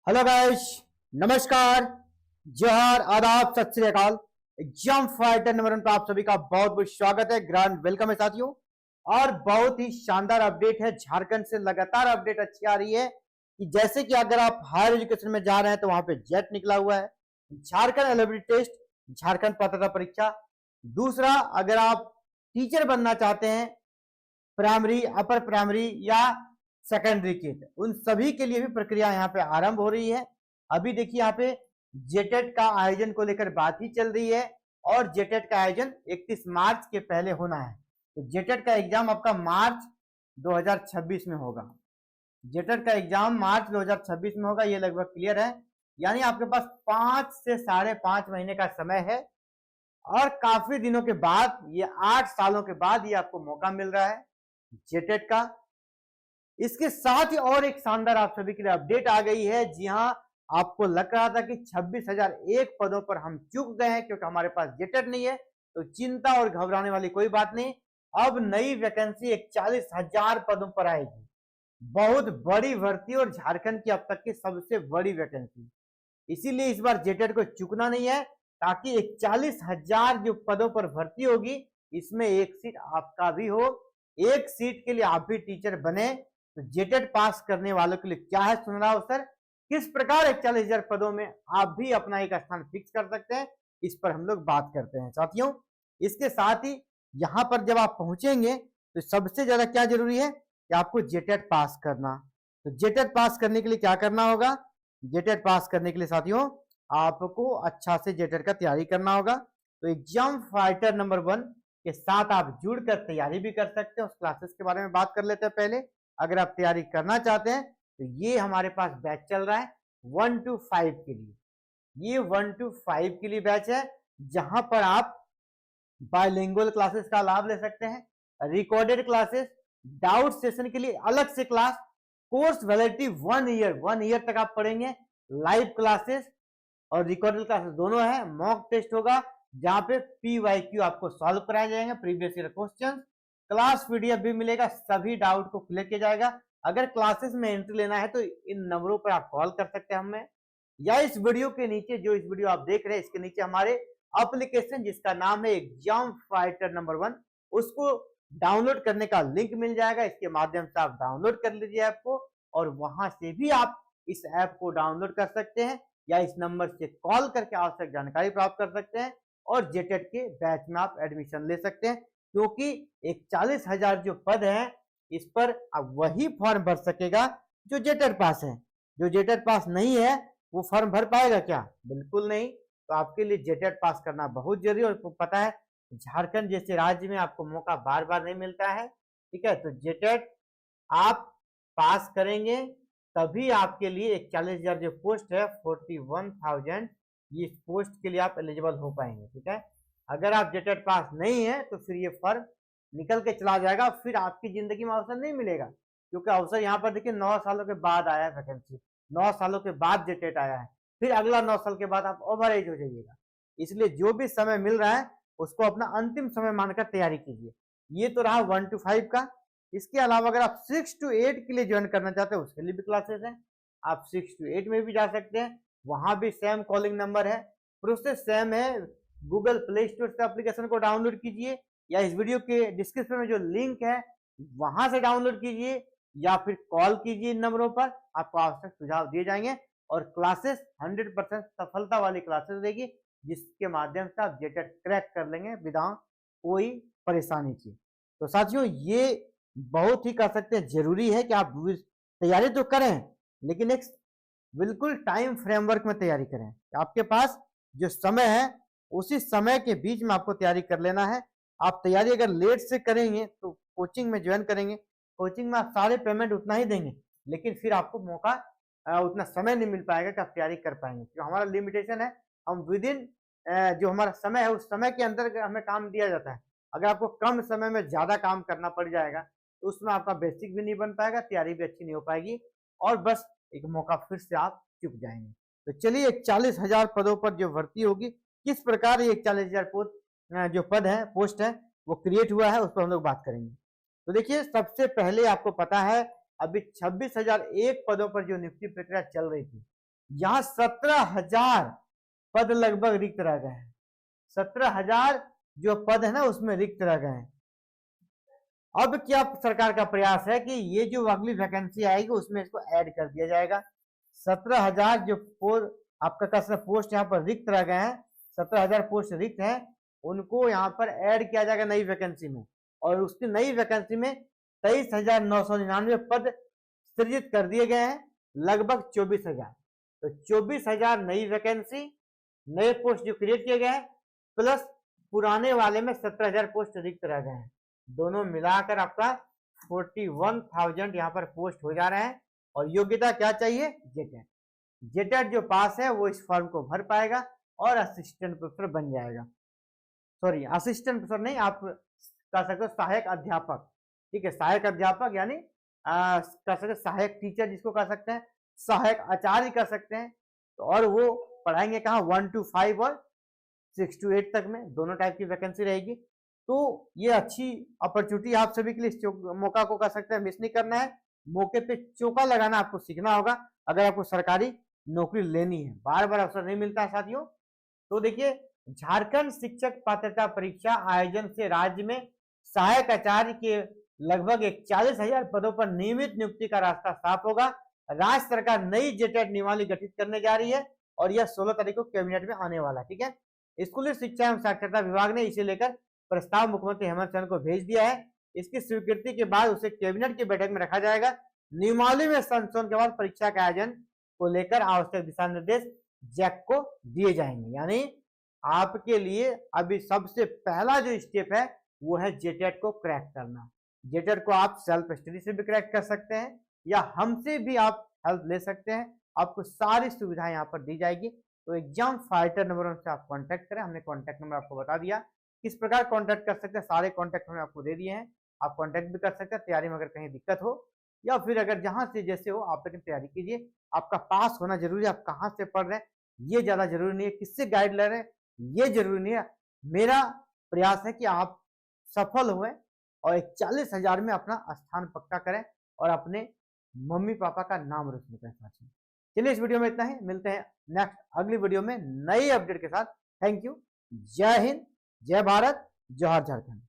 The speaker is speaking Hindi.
हेलो गाइस, नमस्कार, जोहार, आदाब, सत श्री अकाल। एग्जाम फाइटर नंबर 1 पर आप सभी का बहुत बहुत स्वागत है, ग्रांड वेलकम है साथियों। और बहुत ही शानदार अपडेट है, झारखंड से लगातार अपडेट अच्छी आ रही है कि जैसे कि अगर आप हायर एजुकेशन में जा रहे हैं तो वहां पे जेट निकला हुआ है, झारखंड एलिजिबिलिटी टेस्ट, झारखंड पात्रता परीक्षा। दूसरा, अगर आप टीचर बनना चाहते हैं प्राइमरी, अपर प्राइमरी या सेकेंडरी के, उन सभी के लिए भी प्रक्रिया यहाँ पे आरंभ हो रही है। अभी देखिए यहाँ पे जेटेट का आयोजन को लेकर बात ही चल रही है और जेटेट का आयोजन 31 मार्च के पहले होना है। तो जेटेट का एग्जाम आपका मार्च 2026 में होगा। जेटेट का एग्जाम मार्च 2026 में होगा, ये लगभग क्लियर है। यानी आपके पास 5 से 5.5 महीने का समय है और काफी दिनों के बाद, ये 8 सालों के बाद ये आपको मौका मिल रहा है जेटेट का। इसके साथ ही और एक शानदार आप सभी के लिए अपडेट आ गई है। जी हां, आपको लग रहा था कि 26,001 पदों पर हम चूक गए हैं क्योंकि हमारे पास जेटेट नहीं है, तो चिंता और घबराने वाली कोई बात नहीं। अब नई वैकेंसी 41,000 पदों पर आएगी। बहुत बड़ी भर्ती और झारखंड की अब तक की सबसे बड़ी वैकेंसी, इसीलिए इस बार जेटेट को चूकना नहीं है, ताकि 41,000 जो पदों पर भर्ती होगी इसमें एक सीट आपका भी हो। एक सीट के लिए आप भी टीचर बने, तो जेटेट पास करने वालों के लिए क्या है सुनहरा अवसर। किस प्रकार 41,000 पदों में आप भी अपना एक स्थान फिक्स कर सकते हैं, इस पर हम लोग बात करते हैं साथियों। इसके साथ ही यहां पर जब आप पहुंचेंगे तो सबसे ज्यादा क्या जरूरी है कि आपको जेटेट पास करना। तो जेटेट पास करने के लिए क्या करना होगा? जेटेट पास करने के लिए साथियों आपको अच्छा से जेटेट का तैयारी करना होगा। तो एग्जाम फाइटर नंबर 1 के साथ आप जुड़कर तैयारी भी कर सकते हैं। उस क्लासेस के बारे में बात कर लेते हैं पहले। अगर आप तैयारी करना चाहते हैं तो ये हमारे पास बैच चल रहा है 1 to 5 के लिए। ये 1 to 5 के लिए बैच है, जहां पर आप बायलिंगुअल क्लासेस का लाभ ले सकते हैं, रिकॉर्डेड क्लासेस, डाउट सेशन के लिए अलग से क्लास, कोर्स वैलिडिटी 1 ईयर तक आप पढ़ेंगे, लाइव क्लासेस और रिकॉर्डेड क्लासेस दोनों है। मॉक टेस्ट होगा जहां पे PYQ आपको सॉल्व कराए जाएंगे, previous year question. Class PDF भी मिलेगा, सभी डाउट को क्लियर किया जाएगा। अगर क्लासेस में एंट्री लेना है तो इन नंबरों पर आप कॉल कर सकते हैं हमें, या इस वीडियो के नीचे, जो इस वीडियो आप देख रहे हैं इसके नीचे हमारे एप्लीकेशन जिसका नाम है एग्जाम फाइटर नंबर 1, उसको डाउनलोड करने का लिंक मिल जाएगा। इसके माध्यम से आप डाउनलोड कर लीजिए ऐप को, और वहां से भी आप इस ऐप को डाउनलोड कर सकते हैं या इस नंबर से कॉल करके आवश्यक जानकारी प्राप्त कर सकते हैं और जेटेट के बैच में आप एडमिशन ले सकते हैं। क्योंकि 41,000 जो पद हैं इस पर अब वही फॉर्म भर सकेगा जो जेटेट पास है। जो जेटेट पास नहीं है वो फॉर्म भर पाएगा क्या? बिल्कुल नहीं। तो आपके लिए जेटेट पास करना बहुत जरूरी है। और पता है झारखंड जैसे राज्य में आपको मौका बार बार नहीं मिलता है, ठीक है। तो जेटेट आप पास करेंगे तभी आपके लिए 41,000 जो पोस्ट है 41,000, इस पोस्ट के लिए आप एलिजिबल हो पाएंगे, ठीक है। अगर आप जेटेट पास नहीं है तो फिर ये फर्म निकल के चला जाएगा, फिर आपकी जिंदगी में अवसर नहीं मिलेगा। क्योंकि अवसर यहाँ पर देखिए 9 सालों के बाद आया है वैकेंसी, 9 सालों के बाद जेटेट आया है, फिर अगला 9 साल के बाद आप ओवर एज हो जाइएगा। इसलिए जो भी समय मिल रहा है उसको अपना अंतिम समय मानकर तैयारी कीजिए। ये तो रहा 1 to 5 का। इसके अलावा अगर आप 6 to 8 के लिए ज्वाइन करना चाहते हैं उसके लिए भी क्लासेस हैं। आप 6 to 8 में भी जा सकते हैं, वहां भी सेम कॉलिंग नंबर है, प्रोसेस सेम है। गूगल प्ले स्टोर से एप्लीकेशन को डाउनलोड कीजिए या इस वीडियो के डिस्क्रिप्शन में जो लिंक है वहां से डाउनलोड कीजिए या फिर कॉल कीजिए इन नंबरों पर, आपको आवश्यक सुझाव दिए जाएंगे। और क्लासेस 100% सफलता वाली क्लासेस देगी, जिसके माध्यम से आप जेटेट क्रैक कर लेंगे बिना कोई परेशानी की। तो साथियों ये बहुत ही कर सकते हैं, जरूरी है कि आप तैयारी तो करें लेकिन एक बिल्कुल टाइम फ्रेमवर्क में तैयारी करें। आपके पास जो समय है उसी समय के बीच में आपको तैयारी कर लेना है। आप तैयारी अगर लेट से करेंगे तो कोचिंग में ज्वाइन करेंगे, कोचिंग में आप सारे पेमेंट उतना ही देंगे, लेकिन फिर आपको मौका उतना समय नहीं मिल पाएगा कि आप तैयारी कर पाएंगे। तो हमारा लिमिटेशन है, हम विद इन जो हमारा समय है उस समय के अंदर हमें काम दिया जाता है। अगर आपको कम समय में ज्यादा काम करना पड़ जाएगा तो उसमें आपका बेसिक भी नहीं बन पाएगा, तैयारी भी अच्छी नहीं हो पाएगी और बस एक मौका फिर से आप चुक जाएंगे। तो चलिए 41,000 पदों पर जो भर्ती होगी, किस प्रकार ये 41,000 जो पद है, पोस्ट है, वो क्रिएट हुआ है, उस पर हम लोग बात करेंगे। तो देखिए सबसे पहले आपको पता है अभी 26,001 पदों पर जो नियुक्ति प्रक्रिया चल रही थी, यहाँ 17,000 पद लगभग रिक्त रह गए हैं। 17,000 जो पद है ना उसमें रिक्त रह गए हैं। अब क्या सरकार का प्रयास है कि ये जो अगली वैकेंसी आएगी उसमें इसको ऐड कर दिया जाएगा। 17,000 जो आपका कसर पोस्ट यहाँ पर रिक्त रह गए हैं, 17,000 पोस्ट रिक्त हैं, उनको यहाँ पर ऐड किया जाएगा नई वैकेंसी में। और उसकी नई वैकेंसी में 23,999 पद सृजित कर दिए गए हैं, लगभग 24,000। तो 24,000 नई वैकेंसी, नए पोस्ट जो क्रिएट किए गए हैं, प्लस पुराने वाले में 17,000 पोस्ट रिक्त रह गए हैं। दोनों मिलाकर आपका 41,000 यहाँ पर पोस्ट हो जा रहे हैं। और योग्यता क्या चाहिए? जेटेट। जेटेट जो पास है वो इस फॉर्म को भर पाएगा और असिस्टेंट प्रोफेसर बन जाएगा। सॉरी, असिस्टेंट प्रोफेसर नहीं, आप कह सकते हो सहायक अध्यापक। ठीक है, सहायक अध्यापक यानी कह सकते सहायक टीचर जिसको कह सकते हैं, सहायक आचार्य कह सकते हैं। तो और वो पढ़ाएंगे कहाँ? 1 to 5 और 6 to 8 तक में, दोनों टाइप की वैकेंसी रहेगी। तो ये अच्छी अपॉर्चुनिटी आप सभी के लिए, इस मौका को कह सकते हैं मिस नहीं करना है। मौके पे चौका लगाना आपको सीखना होगा अगर आपको सरकारी नौकरी लेनी है। बार बार अवसर नहीं मिलता है साथियों। तो देखिए, झारखंड शिक्षक पात्रता परीक्षा आयोजन से राज्य में सहायक आचार्य के लगभग 41,000 पदों पर नियमित नियुक्ति का रास्ता साफ होगा। राज्य सरकार नई जेटेट नियमावली गठित करने जा रही है और यह 16 तारीख को कैबिनेट में आने वाला है। ठीक है, स्कूली शिक्षा एवं साक्षरता विभाग ने इसे लेकर प्रस्ताव मुख्यमंत्री हेमंत सोरेन को भेज दिया है। इसकी स्वीकृति के बाद उसे कैबिनेट की बैठक में रखा जाएगा। नियमावली में संशोधन के बाद परीक्षा के आयोजन को लेकर आवश्यक दिशा निर्देश जैक को दिए जाएंगे। यानी आपके लिए अभी सबसे पहला जो स्टेप है वो है जेटेट को क्रैक करना। जेटेट को आप सेल्फ स्टडी से भी क्रैक कर सकते हैं या हमसे भी आप हेल्प ले सकते हैं। आपको सारी सुविधाएं यहाँ पर दी जाएगी। तो एग्जाम फाइटर नंबर से आप कांटेक्ट करें। हमने कांटेक्ट नंबर आपको बता दिया, किस प्रकार कांटेक्ट कर सकते हैं, सारे कांटेक्ट हमने आपको दे दिए हैं। आप कांटेक्ट भी कर सकते हैं। तैयारी में अगर कहीं दिक्कत हो या फिर अगर जहां से जैसे हो आप लेकिन तैयारी कीजिए। आपका पास होना जरूरी है। आप कहाँ से पढ़ रहे हैं ये ज्यादा जरूरी नहीं है, किससे गाइड ले रहे हैं ये जरूरी नहीं है। मेरा प्रयास है कि आप सफल हुए और 41,000 में अपना स्थान पक्का करें और अपने मम्मी पापा का नाम रोशन करें साथियों। चलिए, इस वीडियो में इतना ही। मिलते हैं नेक्स्ट अगली वीडियो में नई अपडेट के साथ। Thank you. जय हिंद, जय भारत, जोहार झारखंड।